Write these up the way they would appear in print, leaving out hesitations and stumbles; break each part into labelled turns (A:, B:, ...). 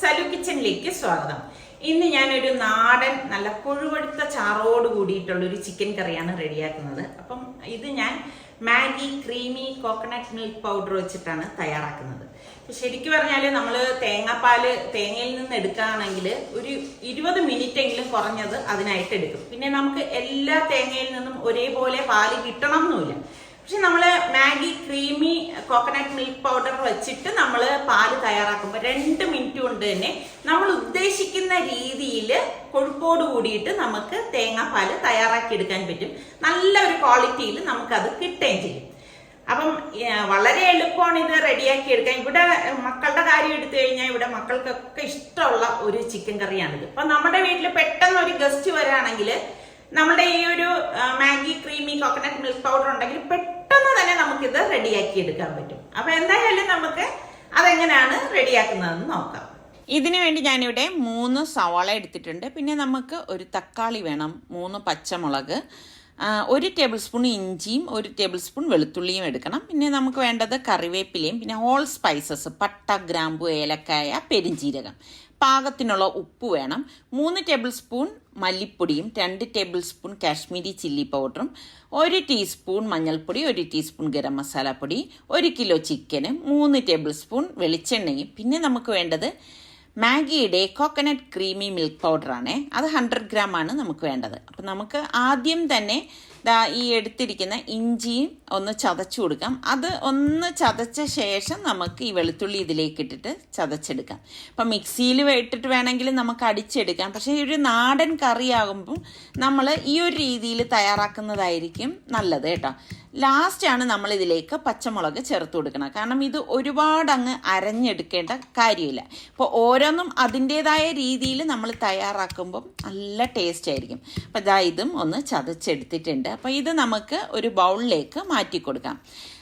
A: സലു കിച്ചണിലേക്ക് സ്വാഗതം. ഇന്ന് ഞാനൊരു നാടൻ നല്ല കൊഴുവഴുത്ത ചാറോട് കൂടിയിട്ടുള്ള ഒരു ചിക്കൻ കറിയാണ് റെഡിയാക്കുന്നത്. അപ്പം ഇത് ഞാൻ Maggi creamy coconut milk powder വെച്ചിട്ടാണ് തയ്യാറാക്കുന്നത്. ശരിക്കും പറഞ്ഞാൽ നമ്മൾ തേങ്ങയിൽ നിന്ന് എടുക്കുകയാണെങ്കിൽ ഒരു 20 മിനിറ്റ് എങ്കിലും കുറഞ്ഞത് അതിനായിട്ട് എടുക്കും. പിന്നെ നമുക്ക് എല്ലാ തേങ്ങയിൽ നിന്നും ഒരേപോലെ പാല് കിട്ടണം എന്നില്ല. പക്ഷെ നമ്മൾ Maggi creamy coconut milk powder വെച്ചിട്ട് നമ്മൾ പാല് തയ്യാറാക്കുമ്പോൾ 2 മിനിറ്റ് കൊണ്ട് തന്നെ നമ്മൾ ഉദ്ദേശിക്കുന്ന രീതിയിൽ കൊഴുപ്പോട് കൂടിയിട്ട് നമുക്ക് തേങ്ങാപ്പാൽ തയ്യാറാക്കി എടുക്കാൻ പറ്റും. നല്ല ഒരു ക്വാളിറ്റിയിൽ നമുക്കത് കിട്ടുകയും ചെയ്യും. അപ്പം വളരെ എളുപ്പമാണ് ഇത് റെഡിയാക്കി എടുക്കാൻ. ഇവിടെ മക്കളുടെ കാര്യം എടുത്തു കഴിഞ്ഞാൽ ഇവിടെ മക്കൾക്കൊക്കെ ഇഷ്ടമുള്ള ഒരു ചിക്കൻ കറിയാണിത്. അപ്പം നമ്മുടെ വീട്ടിൽ പെട്ടെന്ന് ഒരു ഗസ്റ്റ് വരാണെങ്കിൽ നമ്മുടെ ഈ ഒരു Maggi creamy coconut milk powder ഉണ്ടെങ്കിൽ പെട്ടെന്ന് തന്നെ നമുക്കിത് റെഡിയാക്കി എടുക്കാൻ പറ്റും. അപ്പൊ എന്തായാലും നമുക്ക് അതെങ്ങനെയാണ് റെഡിയാക്കുന്നതെന്ന് നോക്കാം. ഇതിനു വേണ്ടി ഞാനിവിടെ 3 സവാള എടുത്തിട്ടുണ്ട്. പിന്നെ നമുക്ക് ഒരു തക്കാളി വേണം, 3 പച്ചമുളക്, 1 ടേബിൾ സ്പൂൺ ഇഞ്ചിയും 1 ടേബിൾ സ്പൂൺ വെളുത്തുള്ളിയും എടുക്കണം. പിന്നെ നമുക്ക് വേണ്ടത് കറിവേപ്പിലയും പിന്നെ ഹോൾ സ്പൈസസ് പട്ട, ഗ്രാമ്പു, ഏലക്കായ, പെരിഞ്ജീരകം, പാകത്തിനുള്ള ഉപ്പ് വേണം, 3 ടേബിൾ സ്പൂൺ മല്ലിപ്പൊടിയും 2 ടേബിൾ സ്പൂൺ കാശ്മീരി ചില്ലി പൗഡറും, 1 ടീസ്പൂൺ മഞ്ഞൾപ്പൊടി, 1 ടീസ്പൂൺ ഗരം മസാലപ്പൊടി, 1 കിലോ ചിക്കന്, 3 ടേബിൾ സ്പൂൺ വെളിച്ചെണ്ണയും. പിന്നെ നമുക്ക് വേണ്ടത് മാഗിയുടെ കോക്കനട്ട് ക്രീമി മിൽക്ക് പൗഡറാണ്. അത് 100 ഗ്രാം ആണ് നമുക്ക് വേണ്ടത്. അപ്പം നമുക്ക് ആദ്യം തന്നെ ഈ എടുത്തിരിക്കുന്ന ഇഞ്ചിയും ഒന്ന് ചതച്ചു കൊടുക്കാം. അത് ഒന്ന് ചതച്ച ശേഷം നമുക്ക് ഈ വെളുത്തുള്ളി ഇതിലേക്ക് ഇട്ടിട്ട് ചതച്ചെടുക്കാം. അപ്പം മിക്സിയിൽ ഇട്ടിട്ട് വേണമെങ്കിൽ നമുക്ക് അടിച്ചെടുക്കാം. പക്ഷേ ഈ ഒരു നാടൻ കറിയാകുമ്പോൾ നമ്മൾ ഈ ഒരു രീതിയിൽ തയ്യാറാക്കുന്നതായിരിക്കും നല്ലത് കേട്ടോ. ലാസ്റ്റാണ് നമ്മൾ ഇതിലേക്ക് പച്ചമുളക് ചേർത്ത് കൊടുക്കണം. കാരണം ഇത് ഒരുപാട് അങ്ങ് അരഞ്ഞെടുക്കേണ്ട കാര്യമില്ല. അപ്പോൾ ഓരോന്നും അതിൻ്റേതായ രീതിയിൽ നമ്മൾ തയ്യാറാക്കുമ്പം നല്ല ടേസ്റ്റ് ആയിരിക്കും. അപ്പോൾ ഇതും ഒന്ന് ചതച്ചെടുത്തിട്ടുണ്ട്. അപ്പോൾ ഇത് നമുക്ക് ഒരു ബൗളിലേക്ക് മാറ്റി കൊടുക്കാം.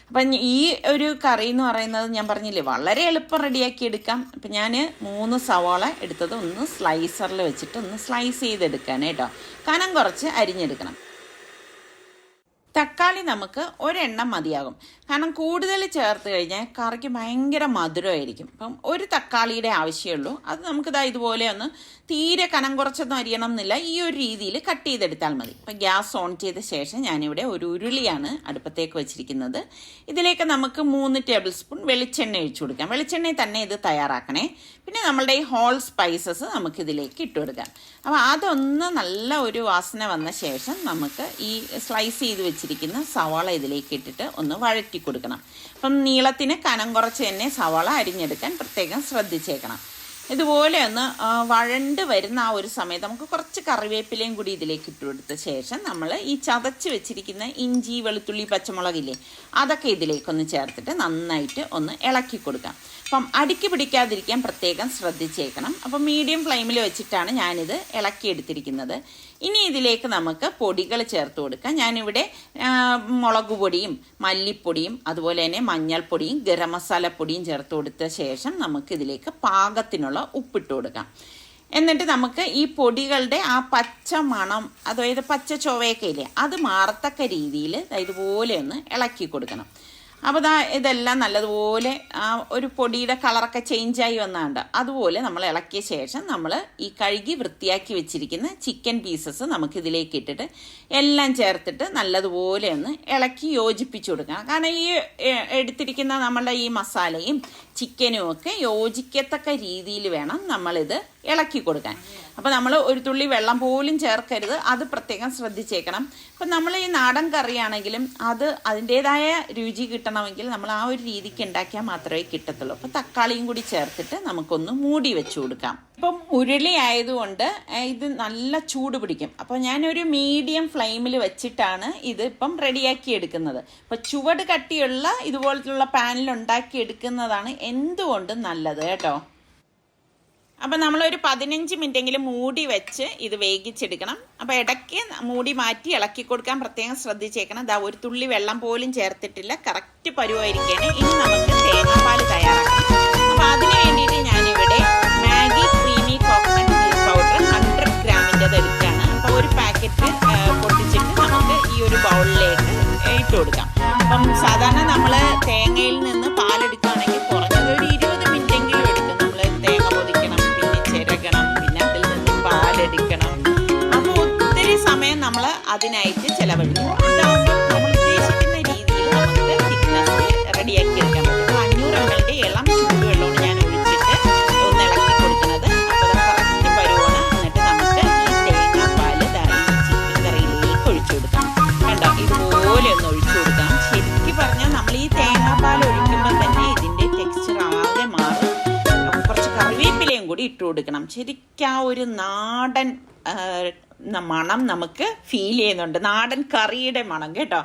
A: അപ്പം ഈ ഒരു കറി എന്ന് പറയുന്നത് ഞാൻ പറഞ്ഞില്ലേ വളരെ എളുപ്പം റെഡിയാക്കി എടുക്കാം. അപ്പം ഞാൻ 3 സവാള എടുത്തത് ഒന്ന് സ്ലൈസറിൽ വെച്ചിട്ട് ഒന്ന് സ്ലൈസ് ചെയ്തെടുക്കാൻ കേട്ടോ. കനം കുറച്ച് അരിഞ്ഞെടുക്കണം. തക്കാളി നമുക്ക് ഒരെണ്ണം മതിയാകും. കാരണം കൂടുതൽ ചേർത്ത് കഴിഞ്ഞാൽ കറിക്ക് ഭയങ്കര മധുരമായിരിക്കും. അപ്പം ഒരു തക്കാളിയുടെ ആവശ്യമുള്ളൂ. അത് നമുക്ക് ഇതുപോലെ ഒന്ന് തീരെ കനം കുറച്ചൊന്നും അരിയണം എന്നില്ല, ഈ ഒരു രീതിയിൽ കട്ട് ചെയ്തെടുത്താൽ മതി. അപ്പം ഗ്യാസ് ഓൺ ചെയ്ത ശേഷം ഞാനിവിടെ ഒരു ഉരുളിയാണ് അടുപ്പത്തേക്ക് വെച്ചിരിക്കുന്നത്. ഇതിലേക്ക് നമുക്ക് 3 ടേബിൾ സ്പൂൺ വെളിച്ചെണ്ണ ഒഴിച്ചു കൊടുക്കാം. വെളിച്ചെണ്ണയിൽ തന്നെ ഇത് തയ്യാറാക്കണേ. പിന്നെ നമ്മളുടെ ഈ ഹോൾ സ്പൈസസ് നമുക്കിതിലേക്ക് ഇട്ട് കൊടുക്കാം. അപ്പോൾ അതൊന്ന് നല്ല ഒരു വാസന വന്ന ശേഷം നമുക്ക് ഈ സ്ലൈസ് ചെയ്ത് വെച്ചിരിക്കുന്ന സവാള ഇതിലേക്ക് ഇട്ടിട്ട് ഒന്ന് വഴറ്റി കൊടുക്കണം. അപ്പം നീളത്തിന് കനം കുറച്ച് തന്നെ സവാള അരിഞ്ഞെടുക്കാൻ പ്രത്യേകം ശ്രദ്ധിച്ചേക്കണം. ഇതുപോലെ ഒന്ന് വഴണ്ട് വരുന്ന ആ ഒരു സമയത്ത് നമുക്ക് കുറച്ച് കറിവേപ്പിലയും കൂടി ഇതിലേക്ക് ഇട്ട് കൊടുത്ത ശേഷം നമ്മൾ ഈ ചതച്ച് വെച്ചിരിക്കുന്ന ഇഞ്ചി, വെളുത്തുള്ളി, പച്ചമുളകില്ലേ അതൊക്കെ ഇതിലേക്കൊന്ന് ചേർത്തിട്ട് നന്നായിട്ട് ഒന്ന് ഇളക്കി കൊടുക്കാം. അപ്പം അടുക്കി പിടിക്കാതിരിക്കാൻ പ്രത്യേകം ശ്രദ്ധിച്ചേക്കണം. അപ്പം മീഡിയം ഫ്ലെയിമിൽ വെച്ചിട്ടാണ് ഞാനിത് ഇളക്കിയെടുത്തിരിക്കുന്നത്. ഇനി ഇതിലേക്ക് നമുക്ക് പൊടികൾ ചേർത്ത് കൊടുക്കാം. ഞാനിവിടെ മുളക് പൊടിയും മല്ലിപ്പൊടിയും അതുപോലെ തന്നെ മഞ്ഞൾപ്പൊടിയും ഗരം മസാലപ്പൊടിയും ചേർത്ത് കൊടുത്ത ശേഷം നമുക്ക് ഇതിലേക്ക് പാകത്തിനുള്ള ഉപ്പിട്ട് കൊടുക്കാം. എന്നിട്ട് നമുക്ക് ഈ പൊടികളുടെ ആ പച്ച മണം, അതായത് പച്ച ചൊവയൊക്കെ ഇല്ലേ, അത് മാറത്തക്ക രീതിയിൽ ഇതുപോലെ ഒന്ന് ഇളക്കി കൊടുക്കണം. അപ്പോൾ ഇതെല്ലാം നല്ലതുപോലെ ഒരു പൊടിയുടെ കളറൊക്കെ ചേഞ്ചായി വന്നാണ്ട് അതുപോലെ നമ്മൾ ഇളക്കിയ ശേഷം നമ്മൾ ഈ കഴുകി വൃത്തിയാക്കി വെച്ചിരിക്കുന്ന ചിക്കൻ പീസസ് നമുക്കിതിലേക്ക് ഇട്ടിട്ട് എല്ലാം ചേർത്തിട്ട് നല്ലതുപോലെ ഒന്ന് ഇളക്കി യോജിപ്പിച്ചു കൊടുക്കണം. കാരണം ഈ എടുത്തിരിക്കുന്ന നമ്മളുടെ ഈ മസാലയും ചിക്കനും ഒക്കെ യോജിക്കത്തക്ക രീതിയിൽ വേണം നമ്മളിത് ഇളക്കി കൊടുക്കാൻ. അപ്പോൾ നമ്മൾ ഒരു തുള്ളി വെള്ളം പോലും ചേർക്കരുത്, അത് പ്രത്യേകം ശ്രദ്ധിച്ചേക്കണം. അപ്പം നമ്മൾ ഈ നാടൻ കറിയാണെങ്കിലും അതിൻ്റേതായ രുചി കിട്ടണമെങ്കിൽ നമ്മൾ ആ ഒരു രീതിക്ക് ഉണ്ടാക്കിയാൽ മാത്രമേ കിട്ടത്തുള്ളൂ. അപ്പം തക്കാളിയും കൂടി ചേർത്തിട്ട് നമുക്കൊന്ന് മൂടി വെച്ച് കൊടുക്കാം. ഇപ്പം ഉരുളി ആയതുകൊണ്ട് ഇത് നല്ല ചൂട് പിടിക്കും. അപ്പോൾ ഞാനൊരു മീഡിയം ഫ്ലെയിമിൽ വെച്ചിട്ടാണ് ഇത് ഇപ്പം റെഡിയാക്കി എടുക്കുന്നത്. അപ്പോൾ ചുവട് കട്ടിയുള്ള ഇതുപോലത്തുള്ള പാനിൽ ഉണ്ടാക്കി എടുക്കുന്നതാണ് എന്തുകൊണ്ടും നല്ലത് കേട്ടോ. അപ്പം നമ്മളൊരു 15 മിനിറ്റെങ്കിലും മൂടി വെച്ച് ഇത് വേവിച്ചെടുക്കണം. അപ്പോൾ ഇടയ്ക്ക് മൂടി മാറ്റി ഇളക്കി കൊടുക്കാൻ പ്രത്യേകം ശ്രദ്ധിച്ചേക്കണം. ഒരു തുള്ളി വെള്ളം പോലും ചേർത്തിട്ടില്ല, കറക്റ്റ് പരുവായിരിക്കുകയാണ്. ഇനി നമുക്ക് തേങ്ങാപ്പാൽ തയ്യാറാക്കാം. അപ്പോൾ അതിന് വേണ്ടിയിട്ട് ഞാനിവിടെ Maggi creamy coconut milk powder 100 ഗ്രാമിൻ്റെത് എടുക്കുകയാണ്. അപ്പോൾ ഒരു പാക്കറ്റ് പൊട്ടിച്ചിട്ട് നമുക്ക് ഈ ഒരു ബൗളിലേക്ക് ഇട്ട് കൊടുക്കാം. അപ്പം സാധാരണ നമ്മൾ തേങ്ങയിൽ നിന്ന് പാലെടുക്കുകയാണെങ്കിൽ കുറഞ്ഞത് ഒരു 20 മിനിറ്റെങ്കിലും എടുക്കും നമ്മൾ തേങ്ങ പൊതിക്കണം. കൂടി ഇട്ട് കൊടുക്കണം. ശരിക്കും ആ ഒരു നാടൻ മണം നമുക്ക് ഫീൽ ചെയ്യുന്നുണ്ട്, നാടൻ കറിയുടെ മണം കേട്ടോ.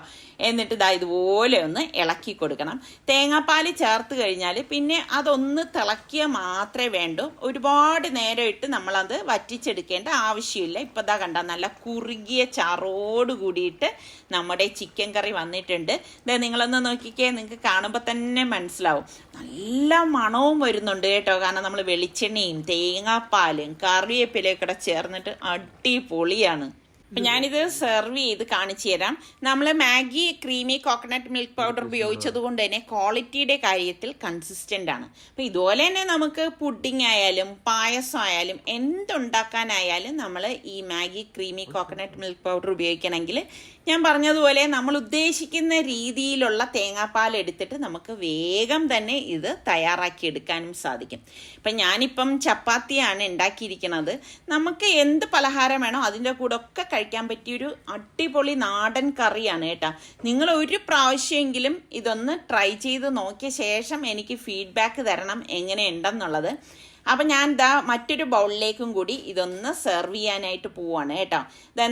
A: എന്നിട്ട് ഇതുപോലെ ഒന്ന് ഇളക്കി കൊടുക്കണം. തേങ്ങാപ്പാൽ ചേർത്ത് കഴിഞ്ഞാൽ പിന്നെ അതൊന്ന് തിളക്കിയാൽ മാത്രമേ വേണ്ടൂ. ഒരുപാട് നേരം ഇട്ട് നമ്മളത് വറ്റിച്ചെടുക്കേണ്ട ആവശ്യമില്ല. ഇപ്പം കണ്ട നല്ല കുറുകിയ ചാറോട് കൂടിയിട്ട് നമ്മുടെ ചിക്കൻ കറി വന്നിട്ടുണ്ട്. നിങ്ങളൊന്ന് നോക്കിക്കേ, നിങ്ങൾക്ക് കാണുമ്പോൾ തന്നെ മനസ്സിലാവും. നല്ല മണവും വരുന്നുണ്ട് കേട്ടോ. കാരണം നമ്മൾ വെളിച്ചെണ്ണയും തേങ്ങാപ്പാലും കറിവേപ്പിലയും കൂടെ ചേർന്നിട്ട് അടിപൊളിയാണ്. അപ്പം ഞാനിത് സെർവ് ചെയ്ത് കാണിച്ചു തരാം. നമ്മൾ Maggi creamy coconut milk powder ഉപയോഗിച്ചത് കൊണ്ട് തന്നെ ക്വാളിറ്റിയുടെ കാര്യത്തിൽ കൺസിസ്റ്റൻ്റ് ആണ്. അപ്പം ഇതുപോലെ തന്നെ നമുക്ക് പുഡിംഗ് ആയാലും പായസം ആയാലും എന്തുണ്ടാക്കാനായാലും നമ്മൾ ഈ Maggi creamy coconut milk powder ഉപയോഗിക്കണമെങ്കിൽ ഞാൻ പറഞ്ഞതുപോലെ നമ്മൾ ഉദ്ദേശിക്കുന്ന രീതിയിലുള്ള തേങ്ങാപ്പാൽ എടുത്തിട്ട് നമുക്ക് വേഗം തന്നെ ഇത് തയ്യാറാക്കി എടുക്കാനും സാധിക്കും. ഇപ്പം ഞാനിപ്പം ചപ്പാത്തിയാണ് ഉണ്ടാക്കിയിരിക്കുന്നത്. നമുക്ക് എന്ത് പലഹാരം വേണോ അതിൻ്റെ കൂടെ ഒക്കെ കഴിക്കാൻ പറ്റിയൊരു അടിപൊളി നാടൻ കറിയാണ് കേട്ടോ. നിങ്ങൾ ഒരു പ്രാവശ്യമെങ്കിലും ഇതൊന്ന് ട്രൈ ചെയ്ത് നോക്കിയ ശേഷം എനിക്ക് ഫീഡ്ബാക്ക് തരണം എങ്ങനെയുണ്ടെന്നുള്ളത്. അപ്പം ഞാൻ മറ്റൊരു ബൗളിലേക്കും കൂടി ഇതൊന്ന് സെർവ് ചെയ്യാനായിട്ട് പോവാണ് കേട്ടോ.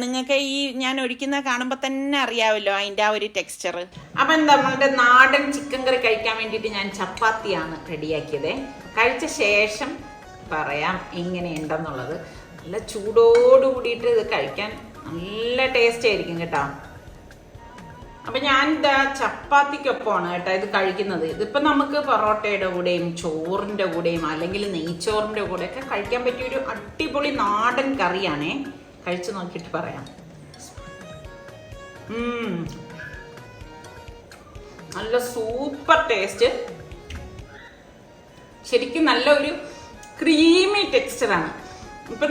A: നിങ്ങൾക്ക് ഈ ഞാൻ ഒഴിക്കുന്ന കാണുമ്പോൾ തന്നെ അറിയാമല്ലോ അതിൻ്റെ ആ ഒരു ടെക്സ്ചർ. അപ്പം നമ്മളുടെ നാടൻ ചിക്കൻ കറി കഴിക്കാൻ വേണ്ടിയിട്ട് ഞാൻ ചപ്പാത്തിയാണ് റെഡിയാക്കിയത്. കഴിച്ച ശേഷം പറയാം എങ്ങനെയുണ്ടെന്നുള്ളത്. നല്ല ചൂടോട് കൂടിയിട്ട് ഇത് കഴിക്കാൻ നല്ല ടേസ്റ്റ് ആയിരിക്കും കേട്ടോ. അപ്പം ഞാൻ ചപ്പാത്തിക്കൊപ്പമാണ് കേട്ടോ ഇത് കഴിക്കുന്നത്. ഇതിപ്പോൾ നമുക്ക് പൊറോട്ടയുടെ കൂടെയും ചോറിൻ്റെ കൂടെയും അല്ലെങ്കിൽ നെയ്ച്ചോറിൻ്റെ കൂടെയൊക്കെ കഴിക്കാൻ പറ്റിയൊരു അടിപൊളി നാടൻ കറിയാണേ. കഴിച്ചു നോക്കിയിട്ട് പറയാം. നല്ല സൂപ്പർ ടേസ്റ്റ്. ശരിക്കും നല്ല ഒരു ക്രീമി ടെക്സ്ചറാണ്. ഇപ്പം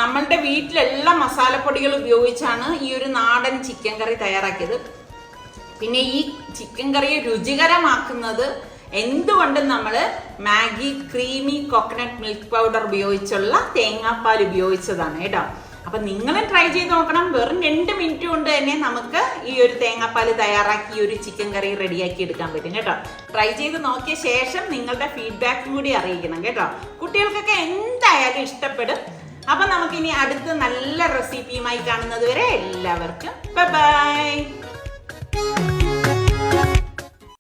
A: നമ്മളുടെ വീട്ടിലെല്ലാ മസാലപ്പൊടികൾ ഉപയോഗിച്ചാണ് ഈ ഒരു നാടൻ ചിക്കൻ കറി തയ്യാറാക്കിയത്. പിന്നെ ഈ ചിക്കൻ കറിയെ രുചികരമാക്കുന്നത് എന്തുകൊണ്ടും നമ്മൾ Maggi creamy coconut milk powder ഉപയോഗിച്ചുള്ള തേങ്ങാപ്പാൽ ഉപയോഗിച്ചതാണ് കേട്ടോ. അപ്പം നിങ്ങളും ട്രൈ ചെയ്ത് നോക്കണം. വെറും 2 മിനിറ്റ് കൊണ്ട് തന്നെ നമുക്ക് ഈ ഒരു തേങ്ങാപ്പാൽ തയ്യാറാക്കി ഈ ഒരു ചിക്കൻ കറി റെഡിയാക്കി എടുക്കാൻ പറ്റും കേട്ടോ. ട്രൈ ചെയ്ത് നോക്കിയ ശേഷം നിങ്ങളുടെ ഫീഡ്ബാക്കും കൂടി അറിയിക്കണം കേട്ടോ. കുട്ടികൾക്കൊക്കെ എന്തായാലും ഇഷ്ടപ്പെടും. അപ്പം നമുക്കിനി അടുത്ത നല്ല റെസിപ്പിയുമായി കാണുന്നത് വരെ എല്ലാവർക്കും ബൈ ബൈ.